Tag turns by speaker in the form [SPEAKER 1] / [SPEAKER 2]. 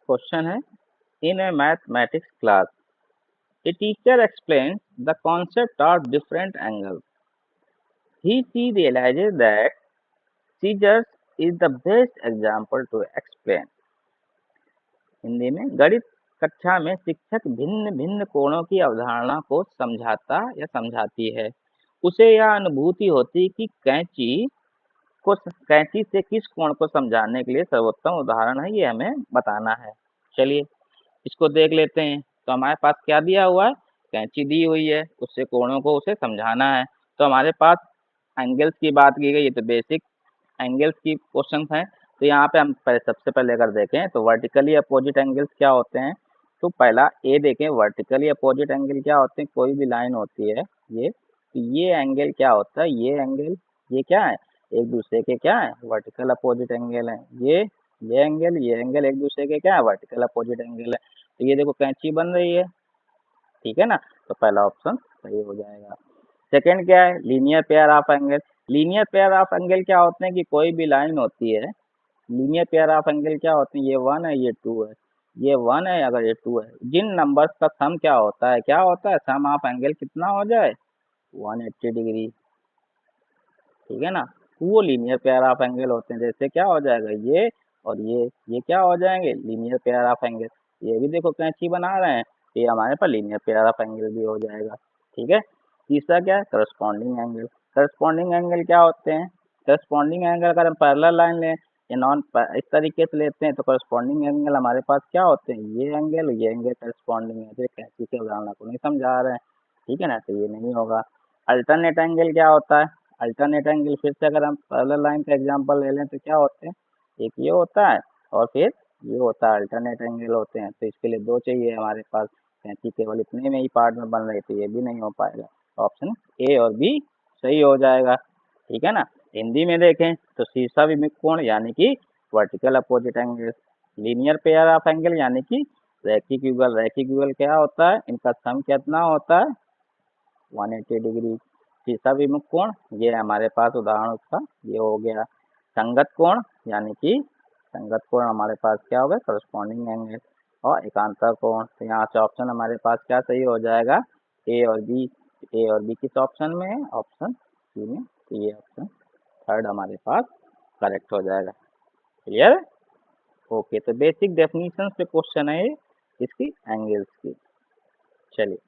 [SPEAKER 1] Question है, in a mathematics class a teacher explain the concept of different angles. She realizes that scissors is the best example to explain। Hindi में, गणित कक्षा में शिक्षक भिन्न भिन्न कोणों की अवधारणा को समझाता या समझाती है। उसे यह अनुभूति होती कि कैंची से किस कोण को समझाने के लिए सर्वोत्तम उदाहरण है, ये हमें बताना है। चलिए इसको देख लेते हैं। तो हमारे पास क्या दिया हुआ है, कैंची दी हुई है, उससे कोणों को उसे समझाना है। तो हमारे पास एंगल्स की बात की गई, ये तो बेसिक एंगल्स की क्वेश्चन है। तो यहाँ पे हम सबसे पहले अगर देखें तो वर्टिकली अपोजिट एंगल्स क्या होते हैं। तो पहला ए देखें, वर्टिकली अपोजिट एंगल क्या होते हैं, कोई भी लाइन होती है ये, तो ये एंगल क्या होता है, ये एंगल, ये क्या है, एक दूसरे के क्या है, वर्टिकल अपोजिट एंगल है। ये एंगल एक दूसरे के क्या है, वर्टिकल अपोजिट एंगल है। तो ये देखो कैंची बन रही है, ठीक है ना। तो पहला ऑप्शन सही हो जाएगा। सेकंड क्या है, linear pair of angle. Linear pair of angle क्या होते हैं कि कोई भी लाइन होती है, लीनियर पेयर ऑफ एंगल क्या होते हैं, ये 1 है ये 2 है, ये 1 है अगर ये 2 है, जिन नंबर्स का सम क्या होता है, सम ऑफ एंगल कितना हो जाए, 180 डिग्री, ठीक है ना। वो लीनियर पेयर ऑफ एंगल होते हैं। जैसे क्या हो जाएगा, ये और ये क्या हो जाएंगे, लीनियर पेयर ऑफ एंगल। ये भी देखो कैंची बना रहे हैं, ये हमारे पास लीनियर पेयर ऑफ एंगल भी हो जाएगा, ठीक है। तीसरा क्या है, करस्पॉन्डिंग एंगल। करस्पॉन्डिंग एंगल क्या होते हैं, करस्पॉन्डिंग एंगल अगर हम पैरेलल लाइन लें या नॉन इस तरीके से लेते हैं तो करस्पॉन्डिंग एंगल हमारे पास क्या होते हैं, ये एंगल करस्पॉन्डिंग है। तो ये कैंची के उदाहरण को नहीं समझा रहे हैं, ठीक है ना, तो ये नहीं होगा। अल्टरनेट एंगल क्या होता है, अल्टरनेट एंगल फिर से अगर हम पैरेलल लाइन का एग्जांपल ले लें तो क्या होते हैं, एक ये होता है और फिर ये होता है, अल्टरनेट एंगल होते हैं। तो इसके लिए दो चाहिए हमारे पास, कैंची केवल इतने में ही पार्ट में बन रही, तो ये भी नहीं हो पाएगा। ऑप्शन ए और बी सही हो जाएगा, ठीक है ना। हिंदी में देखें तो शीर्षा विमुख कोण यानी कि vertical opposite angle, linear pair of angle यानी कि रैखिक युगल। रैखिक युगल क्या होता है, इनका सम कितना होता है, 180 डिग्री। शीर्षा विमुख कोण, ये हमारे पास उदाहरण उसका ये हो गया। संगत कोण यानी कि संगत कोण हमारे पास क्या होगा, करस्पॉन्डिंग एंगल। और एकांतर कोण, तो यहाँ से ऑप्शन हमारे पास क्या सही हो जाएगा, ए और बी। ए और बी किस ऑप्शन में है, ऑप्शन सी में। तो ये ऑप्शन थर्ड हमारे पास करेक्ट हो जाएगा। Clear, okay. तो बेसिक डेफिनेशन पे क्वेश्चन है ये इसकी एंगल्स की। चलिए